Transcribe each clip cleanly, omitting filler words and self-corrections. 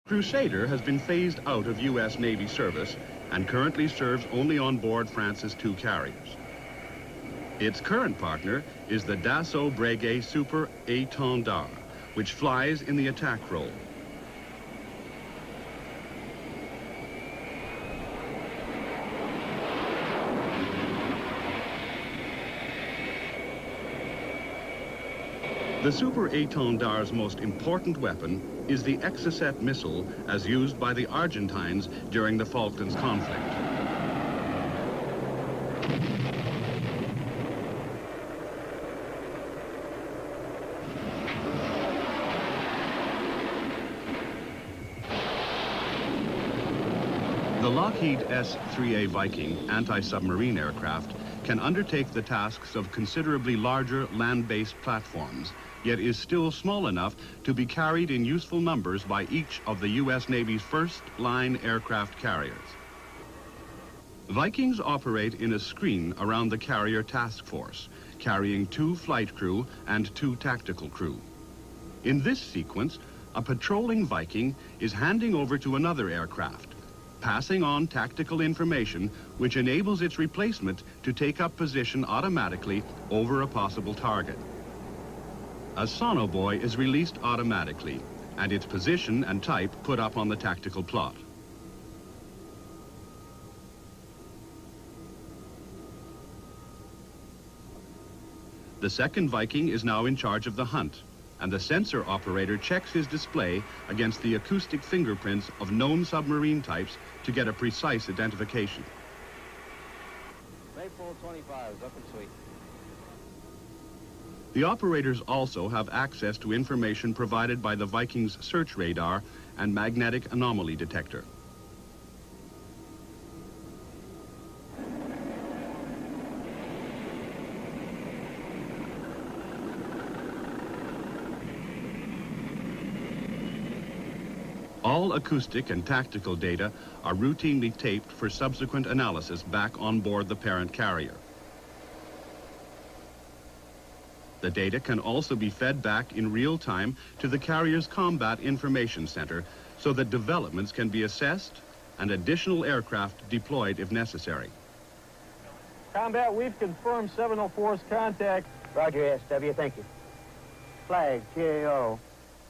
Crusader has been phased out of U.S. Navy service and currently serves only on board France's two carriers. Its current partner is the Dassault Breguet Super Étendard, which flies in the attack role. The Super Étendard's most important weapon is the Exocet missile as used by the Argentines during the Falklands conflict. The Lockheed S-3A Viking anti-submarine aircraft can undertake the tasks of considerably larger land-based platforms, yet is still small enough to be carried in useful numbers by each of the U.S. Navy's first-line aircraft carriers. Vikings operate in a screen around the carrier task force, carrying 2 flight crew and 2 tactical crew. In this sequence, a patrolling Viking is handing over to another aircraft, passing on tactical information which enables its replacement to take up position automatically over a possible target. A sonobuoy is released automatically, and its position and type put up on the tactical plot. The second Viking is now in charge of the hunt, and the sensor operator checks his display against the acoustic fingerprints of known submarine types to get a precise identification. Maypole 25 is up and sweet. The operators also have access to information provided by the Viking's search radar and magnetic anomaly detector. All acoustic and tactical data are routinely taped for subsequent analysis back on board the parent carrier. The data can also be fed back in real time to the carrier's Combat Information Center so that developments can be assessed and additional aircraft deployed if necessary. Combat, we've confirmed 704's contact. Roger, SW, thank you. Flag, GAO.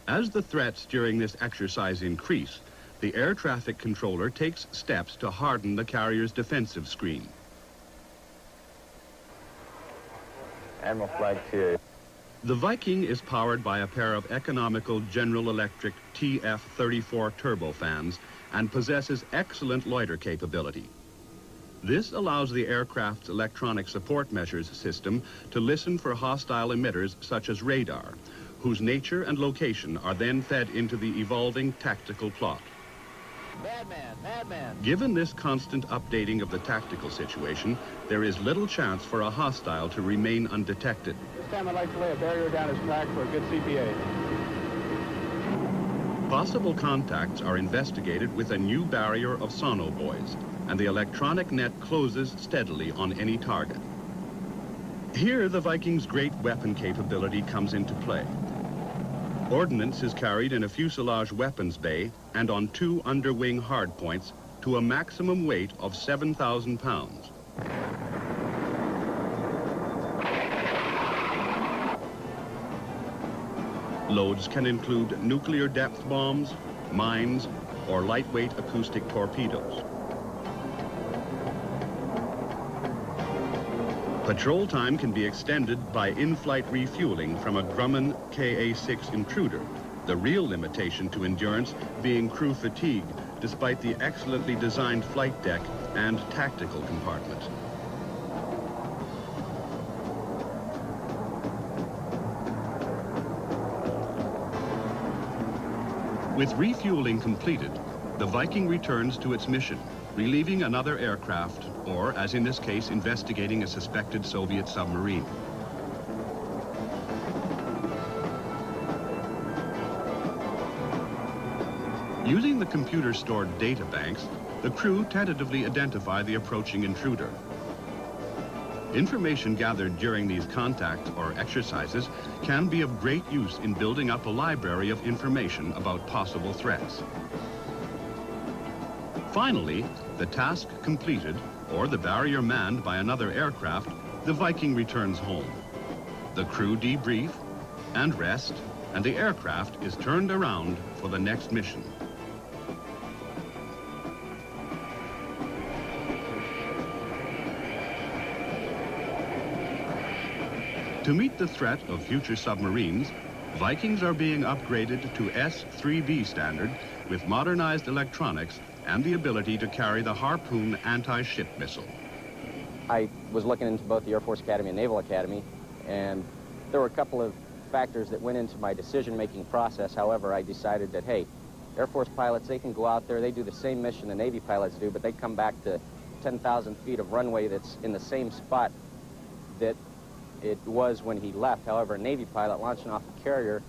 As the threats during this exercise increase, the air traffic controller takes steps to harden the carrier's defensive screen. Admiral Flag 2. The Viking is powered by a pair of economical General Electric TF-34 turbofans and possesses excellent loiter capability. This allows the aircraft's electronic support measures system to listen for hostile emitters such as radar, whose nature and location are then fed into the evolving tactical plot. Madman, madman. Given this constant updating of the tactical situation, there is little chance for a hostile to remain undetected. This time I'd like to lay a barrier down his back for a good CPA. Possible contacts are investigated with a new barrier of sonobuoys, and the electronic net closes steadily on any target. Here, the Viking's great weapon capability comes into play. Ordnance is carried in a fuselage weapons bay and on 2 underwing hardpoints to a maximum weight of 7,000 pounds. Loads can include nuclear depth bombs, mines, or lightweight acoustic torpedoes. Patrol time can be extended by in-flight refueling from a Grumman Ka-6 intruder, the real limitation to endurance being crew fatigue, despite the excellently designed flight deck and tactical compartment. With refueling completed, the Viking returns to its mission, relieving another aircraft, or, as in this case, investigating a suspected Soviet submarine. Using the computer-stored data banks, the crew tentatively identify the approaching intruder. Information gathered during these contacts or exercises can be of great use in building up a library of information about possible threats. Finally, the task completed, or the barrier manned by another aircraft, the Viking returns home. The crew debrief and rest, and the aircraft is turned around for the next mission. To meet the threat of future submarines, Vikings are being upgraded to S-3B standard with modernized electronics and the ability to carry the Harpoon anti-ship missile. I was looking into both the Air Force Academy and Naval Academy, and there were a couple of factors that went into my decision-making process. However, I decided that, hey, Air Force pilots, they can go out there, they do the same mission the Navy pilots do, but they come back to 10,000 feet of runway that's in the same spot that it was when he left. However, a Navy pilot launching off a carrier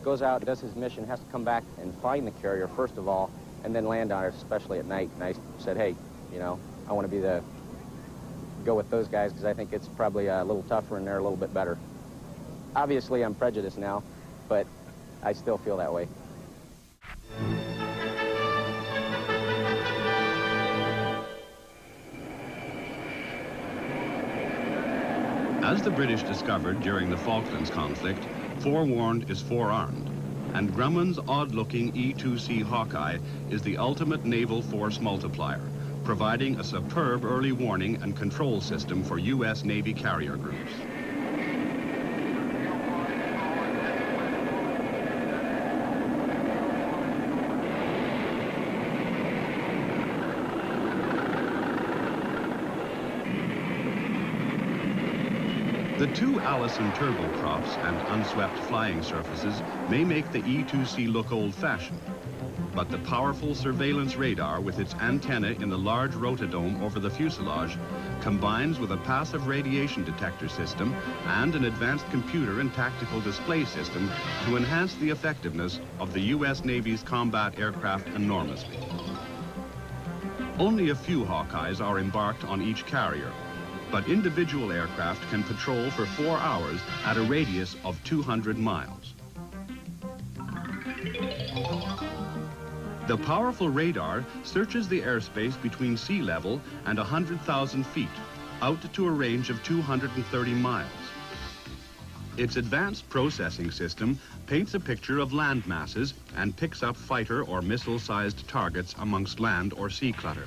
goes out, does his mission, has to come back and find the carrier, first of all, and then land on it, especially at night. And I said, hey, you know, I want to go with those guys because I think it's probably a little tougher and they're a little bit better. Obviously, I'm prejudiced now, but I still feel that way. As the British discovered during the Falklands conflict, forewarned is forearmed, and Grumman's odd-looking E-2C Hawkeye is the ultimate naval force multiplier, providing a superb early warning and control system for U.S. Navy carrier groups. The two Allison turboprops and unswept flying surfaces may make the E-2C look old-fashioned, but the powerful surveillance radar with its antenna in the large rotodome over the fuselage combines with a passive radiation detector system and an advanced computer and tactical display system to enhance the effectiveness of the U.S. Navy's combat aircraft enormously. Only a few Hawkeyes are embarked on each carrier, but individual aircraft can patrol for 4 hours at a radius of 200 miles. The powerful radar searches the airspace between sea level and 100,000 feet, out to a range of 230 miles. Its advanced processing system paints a picture of land masses and picks up fighter or missile-sized targets amongst land or sea clutter.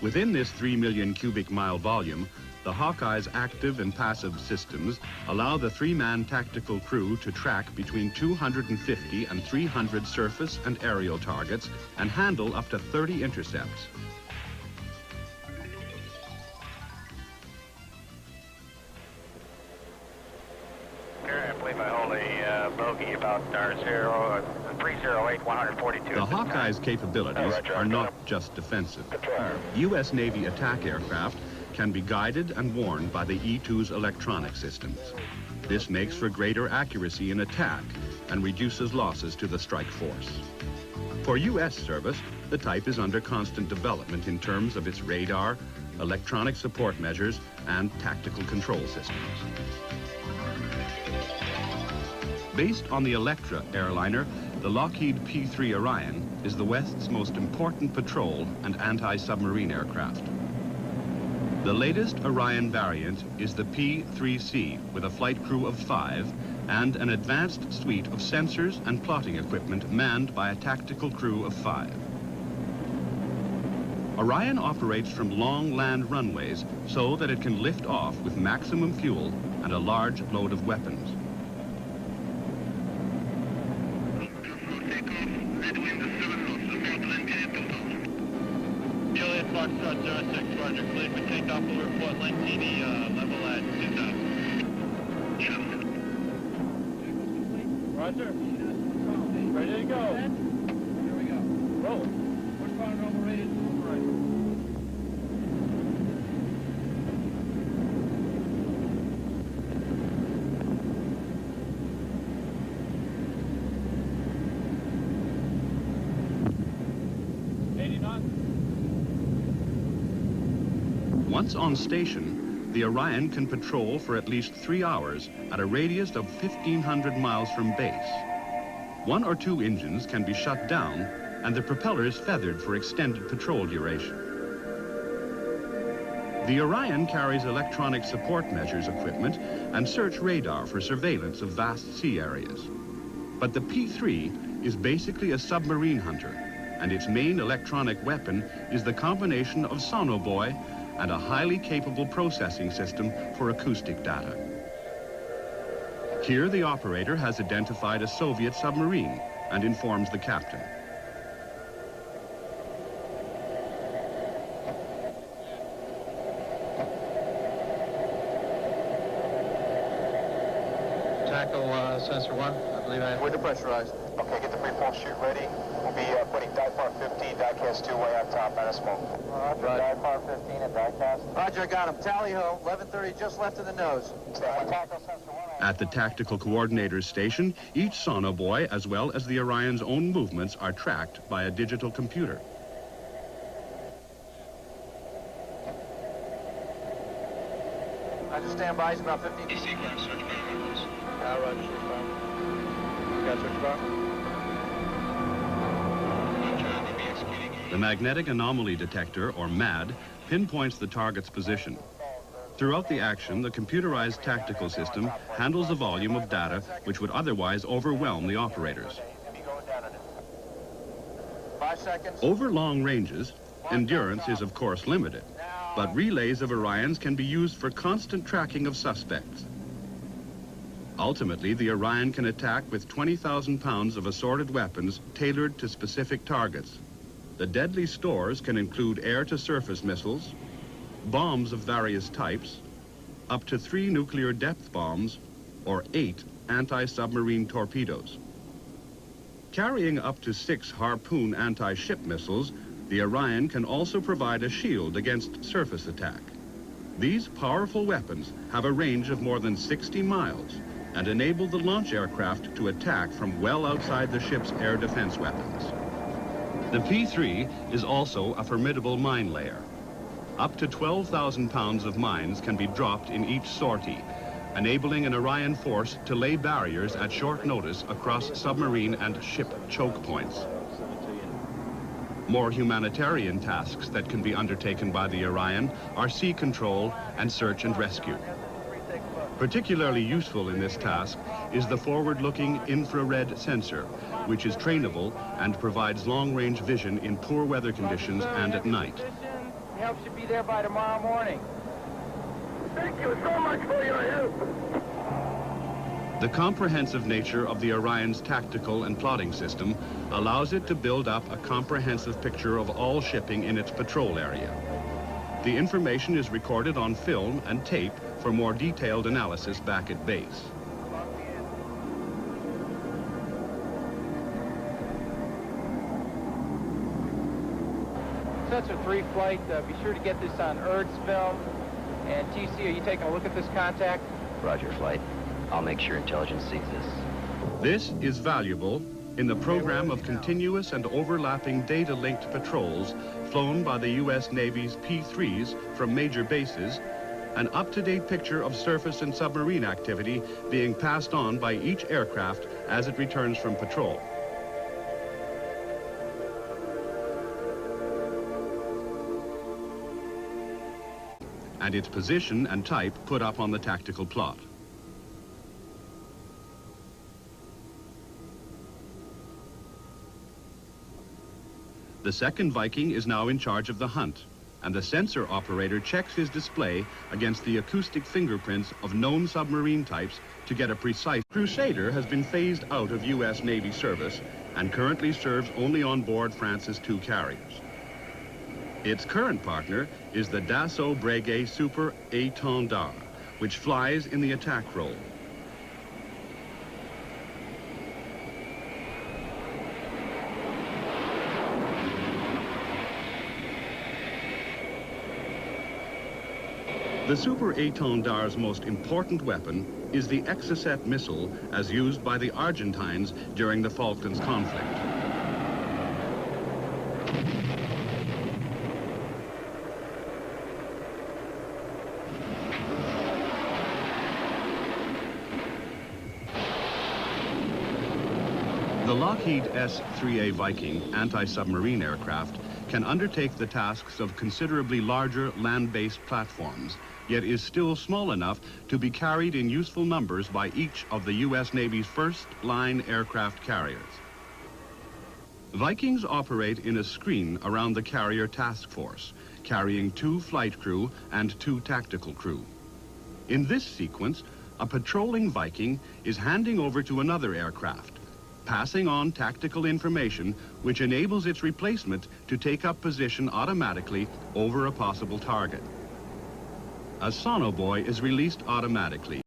Within this 3 million cubic mile volume, the Hawkeye's active and passive systems allow the 3-man tactical crew to track between 250 and 300 surface and aerial targets and handle up to 30 intercepts. I believe I hold a bogey about 308, 142. The Hawkeye's capabilities are not just defensive. U.S. Navy attack aircraft can be guided and warned by the E-2's electronic systems. This makes for greater accuracy in attack and reduces losses to the strike force. For U.S. service, the type is under constant development in terms of its radar, electronic support measures, and tactical control systems. Based on the Electra airliner, the Lockheed P-3 Orion is the West's most important patrol and anti-submarine aircraft. The latest Orion variant is the P-3C with a flight crew of 5 and an advanced suite of sensors and plotting equipment manned by a tactical crew of 5. Orion operates from long land runways so that it can lift off with maximum fuel and a large load of weapons. Juliet Foxtrot 06, Roger. Cleared for takeoff. Will report length TV level at 2,000. Roger. Ready to go. Here we go. Roll. Push normal rated. Right. Once on station, the Orion can patrol for at least 3 hours at a radius of 1,500 miles from base. 1 or 2 engines can be shut down and the propellers feathered for extended patrol duration. The Orion carries electronic support measures equipment and search radar for surveillance of vast sea areas. But the P-3 is basically a submarine hunter, and its main electronic weapon is the combination of sonobuoy and a highly capable processing system for acoustic data. Here, the operator has identified a Soviet submarine and informs the captain. Tackle sensor 1, I believe I... We're depressurized. Okay, get the freefall chute ready. We'll be putting dipar 15, diecast 2 way on top, out of smoke. Roger, dipar 15 and diecast. Roger, I got him. Tally ho, 11:30 just left of the nose. Tackle sensor 1. At the tactical coordinator's station, each sonobuoy, as well as the Orion's own movements, are tracked by a digital computer. Roger, stand by. He's about 15 feet. sequence, search by weapons. Roger, search bar. Got search bar? Roger, we'll be executing The magnetic anomaly detector, or MAD, pinpoints the target's position. Throughout the action, the computerized tactical system handles a volume of data which would otherwise overwhelm the operators. 5 seconds. Over long ranges, endurance is of course limited, but relays of Orions can be used for constant tracking of suspects. Ultimately, the Orion can attack with 20,000 pounds of assorted weapons tailored to specific targets. The deadly stores can include air-to-surface missiles, bombs of various types, up to 3 nuclear depth bombs, or 8 anti-submarine torpedoes. Carrying up to 6 Harpoon anti-ship missiles, the Orion can also provide a shield against surface attack. These powerful weapons have a range of more than 60 miles and enable the launch aircraft to attack from well outside the ship's air defense weapons. The P-3 is also a formidable mine layer. Up to 12,000 pounds of mines can be dropped in each sortie, enabling an Orion force to lay barriers at short notice across submarine and ship choke points. More humanitarian tasks that can be undertaken by the Orion are sea control and search and rescue. Particularly useful in this task is the forward-looking infrared sensor, which is trainable and provides long-range vision in poor weather conditions and at night. Help should be there by tomorrow morning. Thank you so much for your help. The comprehensive nature of the Orion's tactical and plotting system allows it to build up a comprehensive picture of all shipping in its patrol area. The information is recorded on film and tape for more detailed analysis back at base. Sensor 3 flight, be sure to get this on ERDS film. And TC, are you taking a look at this contact? Roger, flight. I'll make sure intelligence sees this. This is valuable in the program of continuous and overlapping data-linked patrols flown by the U.S. Navy's P-3s from major bases, an up-to-date picture of surface and submarine activity being passed on by each aircraft as it returns from patrol. And its position and type put up on the tactical plot. The second Viking is now in charge of the hunt, and the sensor operator checks his display against the acoustic fingerprints of known submarine types to get a precise. Crusader has been phased out of U.S. Navy service and currently serves only on board France's 2 carriers. Its current partner is the Dassault Breguet Super Étendard, which flies in the attack role. The Super Étendard's most important weapon is the Exocet missile as used by the Argentines during the Falklands conflict. The Lockheed S-3A Viking anti-submarine aircraft can undertake the tasks of considerably larger land-based platforms, yet is still small enough to be carried in useful numbers by each of the U.S. Navy's first-line aircraft carriers. Vikings operate in a screen around the carrier task force, carrying 2 flight crew and 2 tactical crew. In this sequence, a patrolling Viking is handing over to another aircraft, passing on tactical information which enables its replacement to take up position automatically over a possible target. A sonobuoy is released automatically.